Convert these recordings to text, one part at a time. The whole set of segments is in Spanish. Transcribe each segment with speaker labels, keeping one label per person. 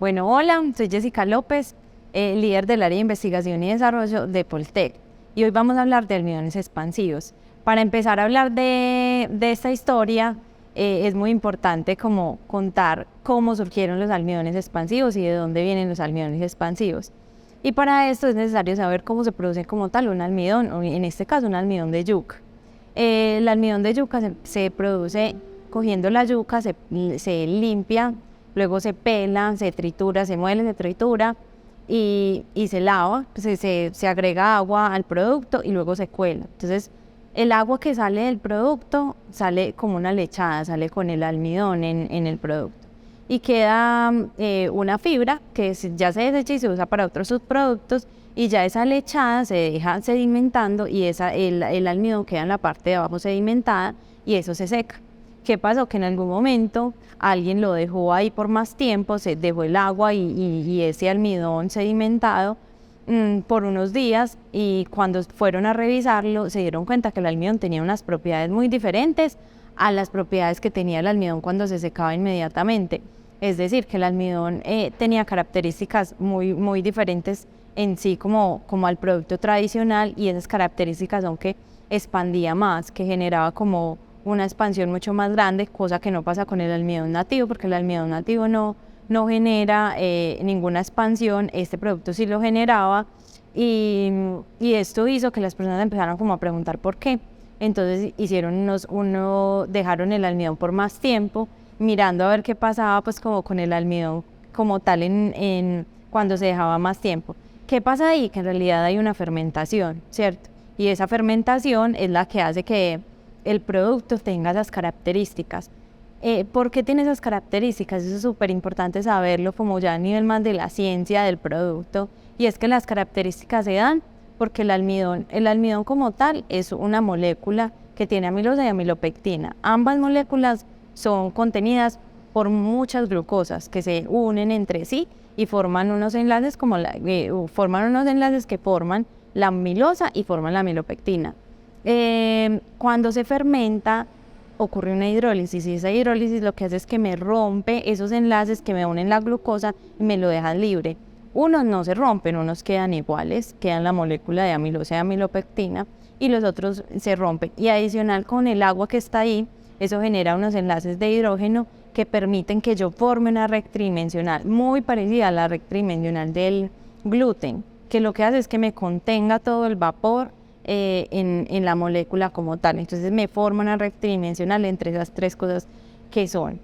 Speaker 1: Bueno, hola, soy Jessica López, líder del área de investigación y desarrollo de Poltec, y hoy vamos a hablar de almidones expansivos. Para empezar a hablar de esta historia, es muy importante como contar cómo surgieron los almidones expansivos y de dónde vienen los almidones expansivos. Y para esto es necesario saber cómo se produce como tal un almidón, o en este caso un almidón de yuca. El almidón de yuca se produce cogiendo la yuca, se limpia, luego se pela, se tritura, se muele, se tritura y se lava, se agrega agua al producto y luego se cuela. Entonces, el agua que sale del producto sale como una lechada, sale con el almidón en el producto. Y queda una fibra que ya se desecha y se usa para otros subproductos, y ya esa lechada se deja sedimentando y el almidón queda en la parte de abajo sedimentada y eso se seca. ¿Qué pasó? Que en algún momento alguien lo dejó ahí por más tiempo, se dejó el agua y ese almidón sedimentado por unos días, y cuando fueron a revisarlo se dieron cuenta que el almidón tenía unas propiedades muy diferentes a las propiedades que tenía el almidón cuando se secaba inmediatamente. Es decir, que el almidón tenía características muy diferentes en sí como al producto tradicional, y esas características son que expandía más, que generaba como una expansión mucho más grande, cosa que no pasa con el almidón nativo, porque el almidón nativo no genera ninguna expansión. Este producto sí lo generaba, y esto hizo que las personas empezaran como a preguntar por qué. Entonces dejaron el almidón por más tiempo, mirando a ver qué pasaba pues como con el almidón como tal cuando se dejaba más tiempo. ¿Qué pasa ahí? Que en realidad hay una fermentación, ¿cierto? Y esa fermentación es la que hace que el producto tenga esas características. ¿Por qué tiene esas características? Eso es súper importante saberlo, como ya a nivel más de la ciencia del producto, y es que las características se dan porque el almidón como tal es una molécula que tiene amilosa y amilopectina. Ambas moléculas son contenidas por muchas glucosas que se unen entre sí y forman unos enlaces que forman la amilosa y forman la amilopectina. Cuando se fermenta ocurre una hidrólisis, y esa hidrólisis lo que hace es que me rompe esos enlaces que me unen la glucosa y me lo dejan libre. Unos no se rompen, unos quedan iguales, quedan la molécula de amilosa y amilopectina, y los otros se rompen. Y adicional, con el agua que está ahí, eso genera unos enlaces de hidrógeno que permiten que yo forme una red tridimensional, muy parecida a la red tridimensional del gluten, que lo que hace es que me contenga todo el vapor en la molécula como tal. Entonces me forma una red tridimensional entre esas tres cosas que son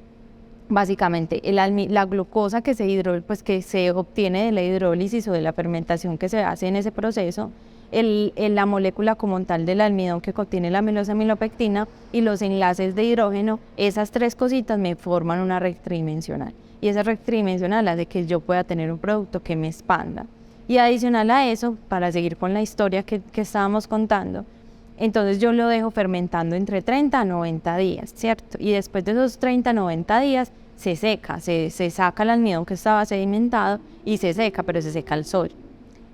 Speaker 1: básicamente la glucosa que se obtiene de la hidrólisis o de la fermentación que se hace en ese proceso, la molécula como tal del almidón que contiene la amilosa amilopectina, y los enlaces de hidrógeno. Esas tres cositas me forman una red tridimensional, y esa red tridimensional hace que yo pueda tener un producto que me expanda. Y adicional a eso, para seguir con la historia que estábamos contando, entonces yo lo dejo fermentando entre 30 a 90 días, ¿cierto? Y después de esos 30 a 90 días se seca, se saca el almidón que estaba sedimentado y se seca, pero se seca al sol.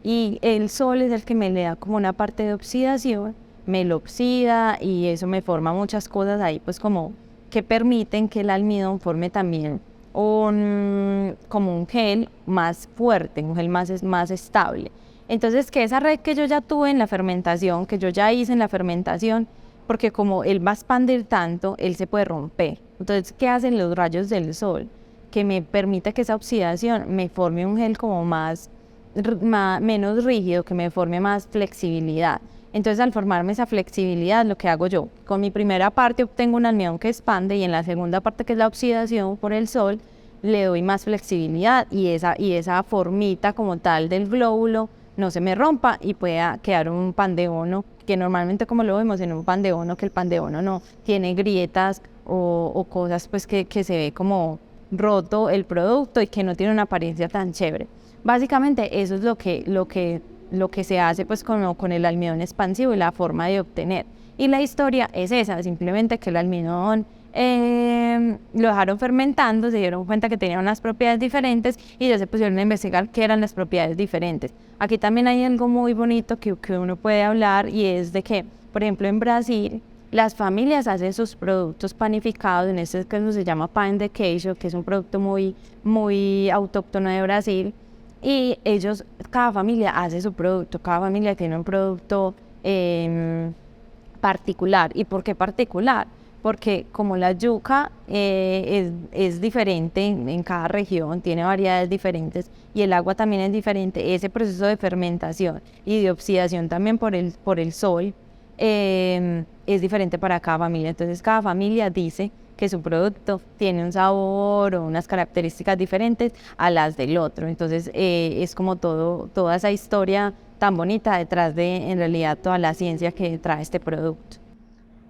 Speaker 1: Y el sol es el que me le da como una parte de oxidación, me lo oxida, y eso me forma muchas cosas ahí, pues como que permiten que el almidón forme también como un gel más fuerte, un gel más estable. Entonces, que esa red que yo ya tuve en la fermentación, que yo ya hice en la fermentación, porque como él va a expandir tanto, él se puede romper. Entonces, ¿qué hacen los rayos del sol? Que me permite que esa oxidación me forme un gel como menos rígido, que me forme más flexibilidad. Entonces, al formarme esa flexibilidad, lo que hago yo, con mi primera parte obtengo un almidón que expande, y en la segunda parte, que es la oxidación por el sol, le doy más flexibilidad, y esa formita como tal del glóbulo no se me rompa y pueda quedar un pan de bono, que normalmente como lo vemos en un pan de bono, que el pan de bono no tiene grietas o cosas pues que se ve como roto el producto y que no tiene una apariencia tan chévere. Básicamente eso es lo que se hace pues con el almidón expansivo y la forma de obtener. Y la historia es esa, simplemente que el almidón lo dejaron fermentando, se dieron cuenta que tenía unas propiedades diferentes, y ya se pusieron a investigar qué eran las propiedades diferentes. Aquí también hay algo muy bonito que uno puede hablar, y es de que, por ejemplo, en Brasil Las familias hacen sus productos panificados, en este caso se llama pan de queijo, que es un producto muy autóctono de Brasil, y ellos, cada familia hace su producto, cada familia tiene un producto particular. ¿Y por qué particular? Porque como la yuca es diferente en cada región, tiene variedades diferentes y el agua también es diferente, ese proceso de fermentación y de oxidación también por el sol es diferente para cada familia. Entonces cada familia dice que su producto tiene un sabor o unas características diferentes a las del otro. Entonces es como toda esa historia tan bonita detrás de, en realidad, toda la ciencia que trae este producto.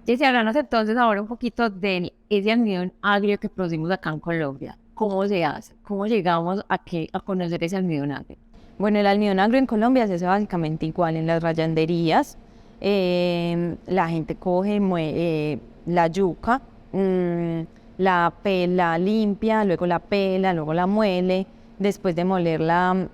Speaker 2: Jessy, háblanos entonces ahora un poquito de ese almidón agrio que producimos acá en Colombia. ¿Cómo se hace? ¿Cómo llegamos a conocer ese almidón agrio?
Speaker 1: Bueno, el almidón agrio en Colombia se hace básicamente igual en las rayanderías. La gente coge la yuca, la pela limpia, luego la pela, luego la muele. Después de molerla,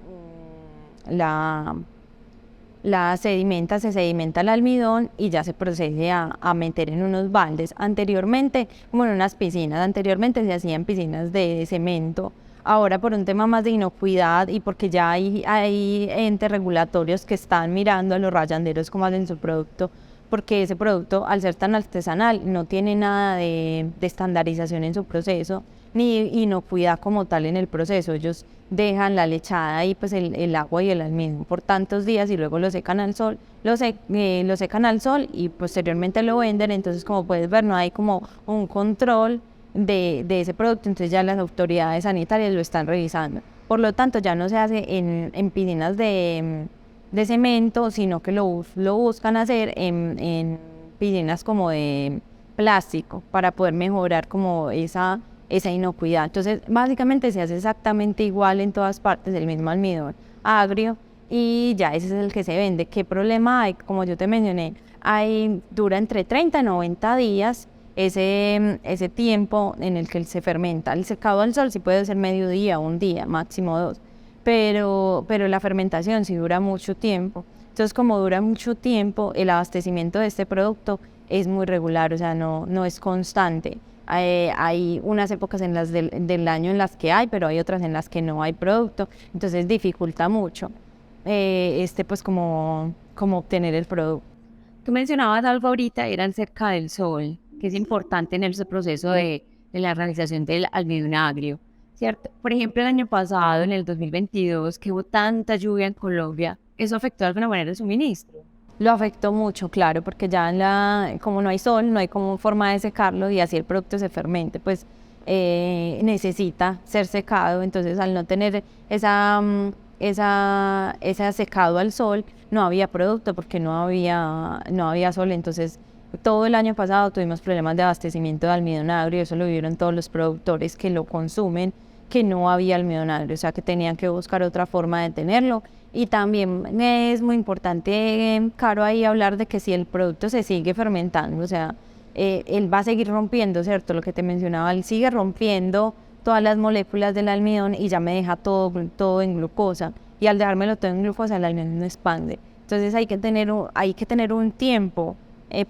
Speaker 1: se sedimenta el almidón y ya se procede a meter en unos baldes. Anteriormente, como en unas piscinas, anteriormente se hacían piscinas de cemento. Ahora por un tema más de inocuidad y porque ya hay entes regulatorios que están mirando a los rayanderos cómo hacen su producto, porque ese producto, al ser tan artesanal, no tiene nada de estandarización en su proceso, ni inocuidad como tal en el proceso. Ellos dejan la lechada y pues el agua y el almidón por tantos días y luego lo secan al sol, lo secan al sol y posteriormente lo venden. Entonces, como puedes ver, no hay como un control de ese producto, entonces ya las autoridades sanitarias lo están revisando. Por lo tanto, ya no se hace en piscinas de cemento, sino que lo buscan hacer en piscinas como de plástico para poder mejorar como esa inocuidad. Entonces, básicamente se hace exactamente igual en todas partes, el mismo almidón agrio, y ya ese es el que se vende. ¿Qué problema hay? Como yo te mencioné, dura entre 30 y 90 días ese tiempo en el que se fermenta. El secado al sol sí puede ser mediodía, un día, máximo dos, pero la fermentación sí dura mucho tiempo. Entonces, como dura mucho tiempo, el abastecimiento de este producto es muy regular, o sea, no es constante. Hay unas épocas en las del año en las que hay, pero hay otras en las que no hay producto, entonces dificulta mucho pues como obtener el producto.
Speaker 2: Tú mencionabas algo ahorita, eran cerca del sol, que es importante en ese proceso de la realización del almidón agrio, ¿cierto? Por ejemplo, el año pasado, en el 2022, que hubo tanta lluvia en Colombia, ¿eso afectó de alguna manera el suministro?
Speaker 1: Lo afectó mucho, claro, porque ya como no hay sol, no hay como forma de secarlo y así el producto se fermente, pues necesita ser secado. Entonces, al no tener ese secado al sol, no había producto porque no había sol. Entonces, todo el año pasado tuvimos problemas de abastecimiento de almidón agrio, eso lo vieron todos los productores que lo consumen, que no había almidón agrio, o sea que tenían que buscar otra forma de tenerlo. Y también es muy importante, Caro, ahí hablar de que si el producto se sigue fermentando, o sea, él va a seguir rompiendo, ¿cierto? Lo que te mencionaba, él sigue rompiendo todas las moléculas del almidón y ya me deja todo en glucosa. Y al dejármelo todo en glucosa, el almidón no expande. Entonces hay que tener un tiempo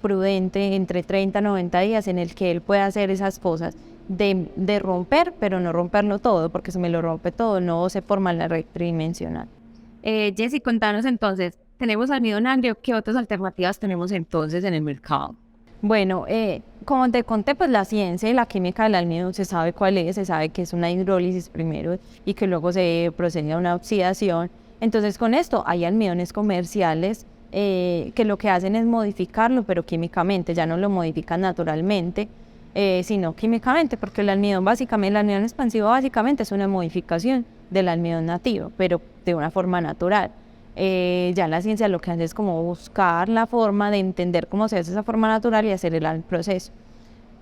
Speaker 1: prudente, entre 30 y 90 días, en el que él pueda hacer esas cosas de romper, pero no romperlo todo, porque si me lo rompe todo, no se forma la red tridimensional.
Speaker 2: Jessy, contanos entonces, tenemos almidón agrio, ¿qué otras alternativas tenemos entonces en el mercado?
Speaker 1: Bueno, como te conté, pues la ciencia y la química del almidón se sabe cuál es, se sabe que es una hidrólisis primero y que luego se procede a una oxidación. Entonces, con esto hay almidones comerciales que lo que hacen es modificarlo, pero químicamente, ya no lo modifican naturalmente, sino químicamente, porque el almidón expansivo básicamente es una modificación del almidón nativo, pero de una forma natural. Ya la ciencia lo que hace es como buscar la forma de entender cómo se hace esa forma natural y acelerar el proceso.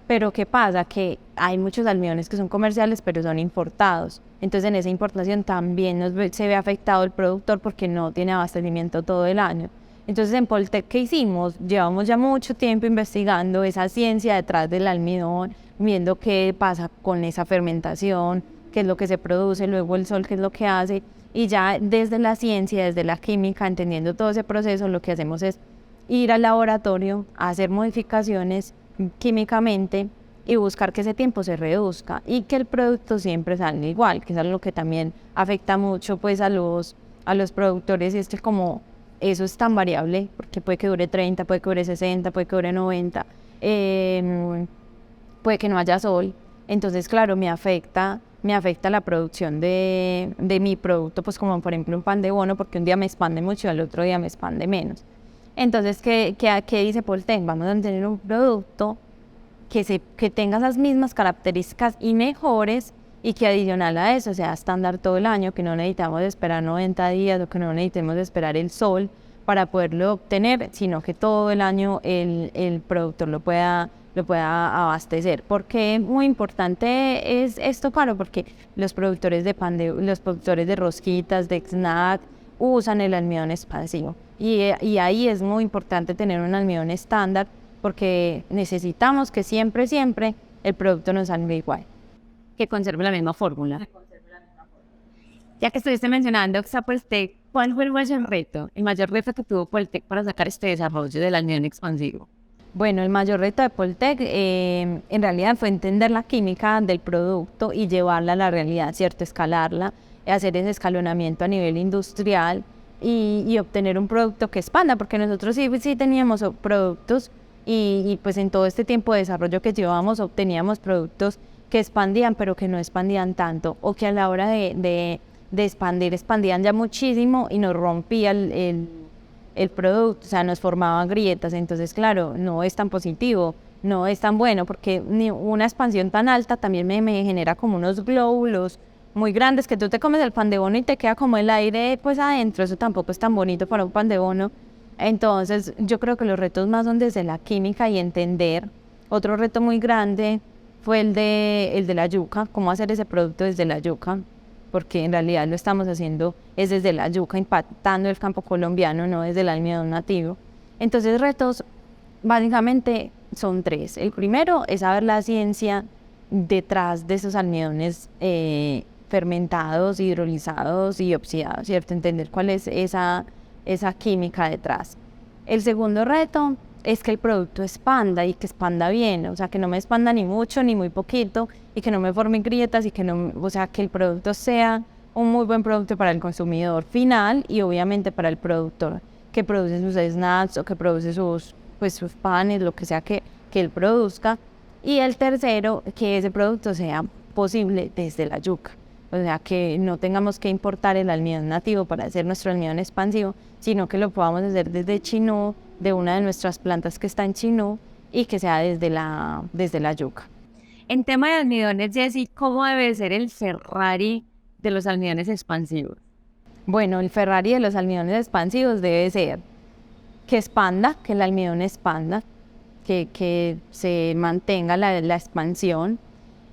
Speaker 1: Pero ¿qué pasa? Que hay muchos almidones que son comerciales, pero son importados. Entonces en esa importación también se ve afectado el productor porque no tiene abastecimiento todo el año. Entonces en Poltec, ¿qué hicimos? Llevamos ya mucho tiempo investigando esa ciencia detrás del almidón, viendo qué pasa con esa fermentación, qué es lo que se produce, luego el sol, qué es lo que hace. Y ya desde la ciencia, desde la química, entendiendo todo ese proceso, lo que hacemos es ir al laboratorio a hacer modificaciones químicamente y buscar que ese tiempo se reduzca y que el producto siempre salga igual, que es algo que también afecta mucho pues a los productores, y es que como eso es tan variable, porque puede que dure 30, puede que dure 60, puede que dure 90, puede que no haya sol, entonces claro, me afecta la producción de mi producto, pues como por ejemplo un pan de bono, porque un día me expande mucho y al otro día me expande menos. Entonces, ¿qué dice Polten? Vamos a tener un producto que tenga esas mismas características y mejores, y que adicional a eso sea estándar todo el año, que no necesitamos esperar 90 días o que no necesitemos esperar el sol para poderlo obtener, sino que todo el año el productor lo pueda abastecer. Porque muy importante es esto, Caro, porque los productores los productores de rosquitas, de snack, usan el almidón expansivo. Y ahí es muy importante tener un almidón estándar, porque necesitamos que siempre, siempre el producto nos salga igual.
Speaker 2: Que conserve la misma fórmula. Ya que estuviste mencionando Poltec, ¿cuál fue el mayor reto que tuvo Poltec para sacar este desarrollo del almidón expansivo?
Speaker 1: Bueno, el mayor reto de Poltec en realidad fue entender la química del producto y llevarla a la realidad, ¿cierto? Escalarla, hacer ese escalonamiento a nivel industrial y obtener un producto que expanda, porque nosotros sí teníamos productos y pues en todo este tiempo de desarrollo que llevábamos obteníamos productos que expandían, pero que no expandían tanto, o que a la hora de expandir, expandían ya muchísimo y nos rompía el producto, o sea, nos formaban grietas. Entonces, claro, no es tan positivo, no es tan bueno, porque una expansión tan alta también me genera como unos glóbulos muy grandes, que tú te comes el pan de bono y te queda como el aire pues adentro. Eso tampoco es tan bonito para un pan de bono. Entonces, yo creo que los retos más son desde la química y entender. Otro reto muy grande fue el de la yuca, cómo hacer ese producto desde la yuca, porque en realidad lo estamos haciendo es desde la yuca, impactando el campo colombiano, no desde el almidón nativo. Entonces, retos básicamente son tres. El primero es saber la ciencia detrás de esos almidones fermentados, hidrolizados y oxidados, ¿cierto? Entender cuál es esa química detrás. El segundo reto es que el producto expanda, y que expanda bien, o sea, que no me expanda ni mucho ni muy poquito, y que no me formen grietas, y que no, o sea, que el producto sea un muy buen producto para el consumidor final y obviamente para el productor que produce sus snacks o que produce sus panes, lo que sea que él produzca. Y el tercero, que ese producto sea posible desde la yuca. O sea, que no tengamos que importar el almidón nativo para hacer nuestro almidón expansivo, sino que lo podamos hacer desde Chinú, de una de nuestras plantas que está en Chinú, y que sea desde la yuca.
Speaker 2: En tema de almidones, Jessy, ¿cómo debe ser el Ferrari de los almidones expansivos?
Speaker 1: Bueno, el Ferrari de los almidones expansivos debe ser que expanda, que el almidón expanda, que se mantenga la expansión.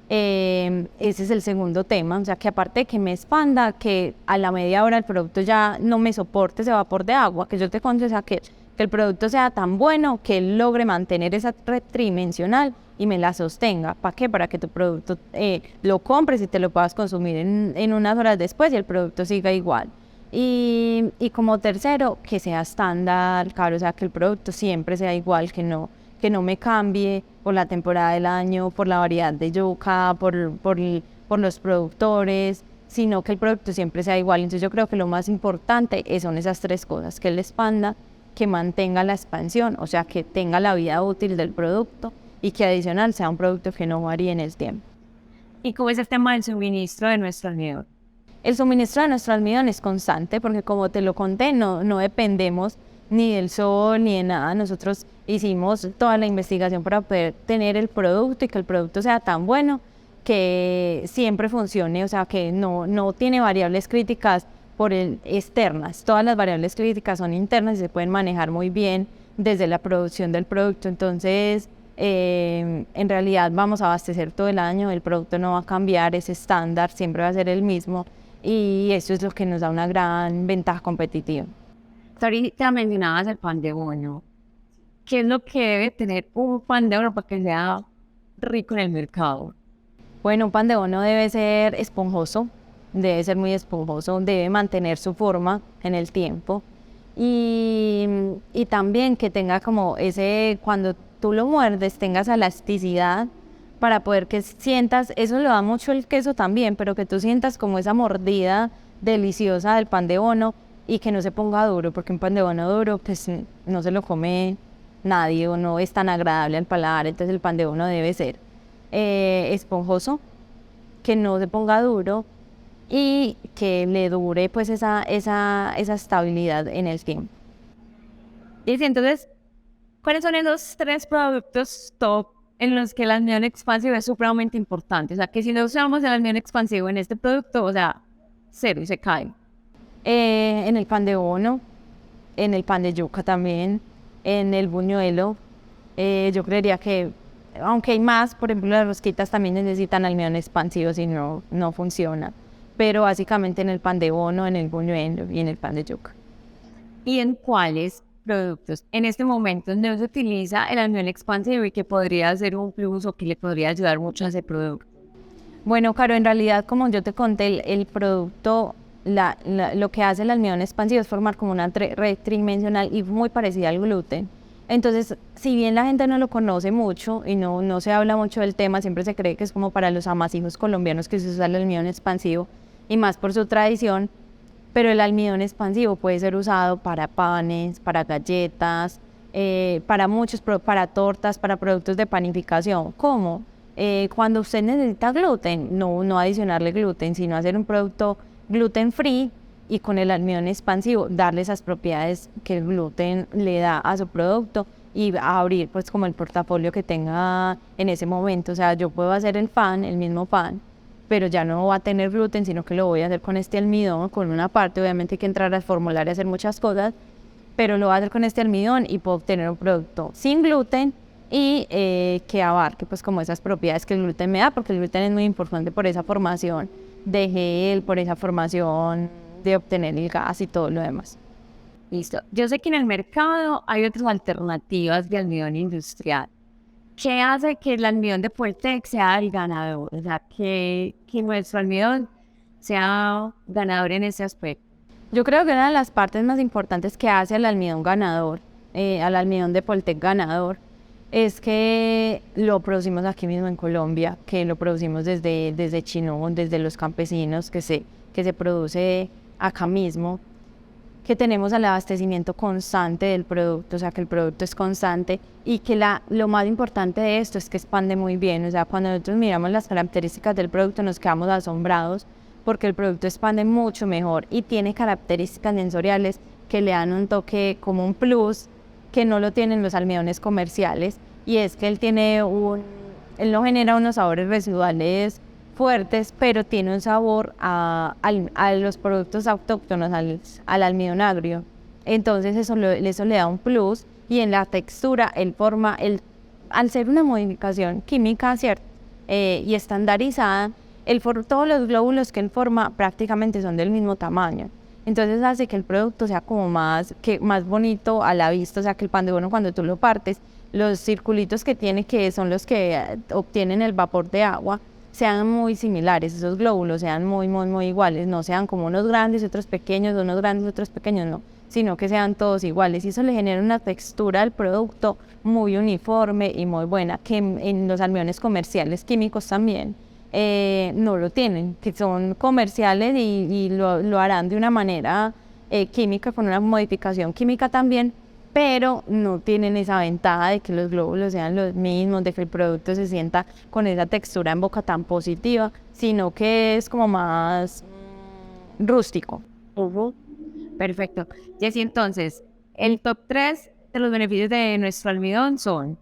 Speaker 1: Ese es el segundo tema, o sea, que aparte de que me expanda, que a la media hora el producto ya no me soporte ese vapor de agua, que yo te cuento, o sea, que el producto sea tan bueno que él logre mantener esa red tridimensional y me la sostenga. ¿Para qué? Para que tu producto lo compres y te lo puedas consumir en unas horas después y el producto siga igual. Y como tercero, que sea estándar, claro, o sea, que el producto siempre sea igual, que no me cambie por la temporada del año, por la variedad de yuca, por los productores, sino que el producto siempre sea igual. Entonces yo creo que lo más importante son esas tres cosas: que él expanda, que mantenga la expansión, o sea, que tenga la vida útil del producto, y que adicional sea un producto que no varíe en el tiempo.
Speaker 2: ¿Y cómo es el tema del suministro de nuestro almidón?
Speaker 1: El suministro de nuestro almidón es constante, porque como te lo conté, no dependemos ni del sol ni de nada. Nosotros hicimos toda la investigación para poder tener el producto y que el producto sea tan bueno que siempre funcione, o sea, que no tiene variables críticas externas. Todas las variables críticas son internas y se pueden manejar muy bien desde la producción del producto. Entonces, en realidad vamos a abastecer todo el año, el producto no va a cambiar, es estándar, siempre va a ser el mismo, y eso es lo que nos da una gran ventaja competitiva.
Speaker 2: Ahorita mencionabas el pan de bono. ¿Qué es lo que debe tener un pan de bono para que sea rico en el mercado?
Speaker 1: Bueno, un pan de bono debe ser esponjoso, debe ser muy esponjoso, debe mantener su forma en el tiempo, y, y también que tenga como ese, cuando tú lo muerdes, tengas elasticidad para poder que sientas, eso lo da mucho el queso también, pero que tú sientas como esa mordida deliciosa del pan de bono y que no se ponga duro, porque un pan de bono duro pues no se lo come nadie o no es tan agradable al paladar, entonces el pan de bono debe ser esponjoso, que no se ponga duro y que le dure pues esa estabilidad en el tiempo.
Speaker 2: Y sí, entonces, ¿cuáles son esos 3 productos top en los que el almidón expansivo es supremamente importante? O sea, que si no usamos el almidón expansivo en este producto, o sea, cero y se cae.
Speaker 1: En el pan de bono, en el pan de yuca también, en el buñuelo, yo creería que, aunque hay más, por ejemplo, las rosquitas también necesitan almidón expansivo, si no, no funciona. Pero básicamente en el pan de bono, en el buñuelo y en el pan de yuca.
Speaker 2: ¿Y en cuáles productos en este momento no se utiliza el almidón expansivo y que podría ser un plus o que le podría ayudar mucho a ese producto?
Speaker 1: Bueno, Caro, en realidad, como yo te conté, el producto, lo que hace el almidón expansivo es formar como una red tridimensional y muy parecida al gluten. Entonces, si bien la gente no lo conoce mucho y no se habla mucho del tema, siempre se cree que es como para los amasijos colombianos que se usa el almidón expansivo y más por su tradición, pero el almidón expansivo puede ser usado para panes, para galletas, para para tortas, para productos de panificación. ¿Cómo? Cuando usted necesita gluten, no adicionarle gluten, sino hacer un producto gluten free y con el almidón expansivo darle esas propiedades que el gluten le da a su producto y abrir pues como el portafolio que tenga en ese momento. O sea, yo puedo hacer el mismo pan, pero ya no va a tener gluten, sino que lo voy a hacer con este almidón, con una parte, obviamente hay que entrar al formulario y hacer muchas cosas, pero lo voy a hacer con este almidón y puedo obtener un producto sin gluten y que abarque pues como esas propiedades que el gluten me da, porque el gluten es muy importante por esa formación de gel, por esa formación de obtener el gas y todo lo demás.
Speaker 2: Listo. Yo sé que en el mercado hay otras alternativas de almidón industrial. ¿Qué hace que el almidón de Puertec sea el ganador? O sea, que nuestro almidón sea ganador en ese aspecto.
Speaker 1: Yo creo que una de las partes más importantes que hace al almidón ganador, al almidón de Poltec ganador, es que lo producimos aquí mismo en Colombia, que lo producimos desde Chinón, desde los campesinos, que se produce acá mismo, que tenemos el abastecimiento constante del producto, o sea que el producto es constante y que lo más importante de esto es que expande muy bien. O sea, cuando nosotros miramos las características del producto nos quedamos asombrados porque el producto expande mucho mejor y tiene características sensoriales que le dan un toque como un plus que no lo tienen los almidones comerciales, y es que él no genera unos sabores residuales fuertes, pero tiene un sabor a los productos autóctonos, al almidón agrio. Entonces eso le da un plus, y en la textura, al ser una modificación química, ¿cierto? Y estandarizada, todos los glóbulos que él forma prácticamente son del mismo tamaño. Entonces hace que el producto sea como más bonito a la vista, o sea que el pan de bono cuando tú lo partes, los circulitos que tiene, que son los que obtienen el vapor de agua, sean muy similares, esos glóbulos sean muy iguales, no sean como unos grandes y otros pequeños, unos grandes y otros pequeños, no, sino que sean todos iguales, y eso le genera una textura al producto muy uniforme y muy buena, que en los almidones comerciales químicos también no lo tienen, que son comerciales y lo harán de una manera química, con una modificación química también, pero no tienen esa ventaja de que los glóbulos sean los mismos, de que el producto se sienta con esa textura en boca tan positiva, sino que es como más rústico.
Speaker 2: Perfecto. Jessy, entonces, el top 3 de los beneficios de nuestro almidón son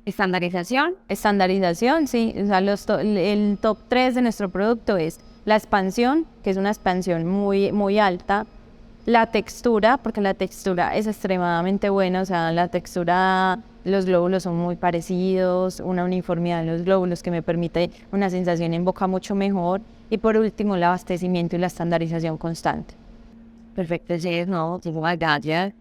Speaker 2: estandarización.
Speaker 1: Estandarización, sí. O sea, el top 3 de nuestro producto es la expansión, que es una expansión muy alta. La textura, porque la textura es extremadamente buena, o sea, la textura, los glóbulos son muy parecidos, una uniformidad en los glóbulos que me permite una sensación en boca mucho mejor. Y por último, el abastecimiento y la estandarización constante.
Speaker 2: Perfecto, Jess, no, tengo gracias.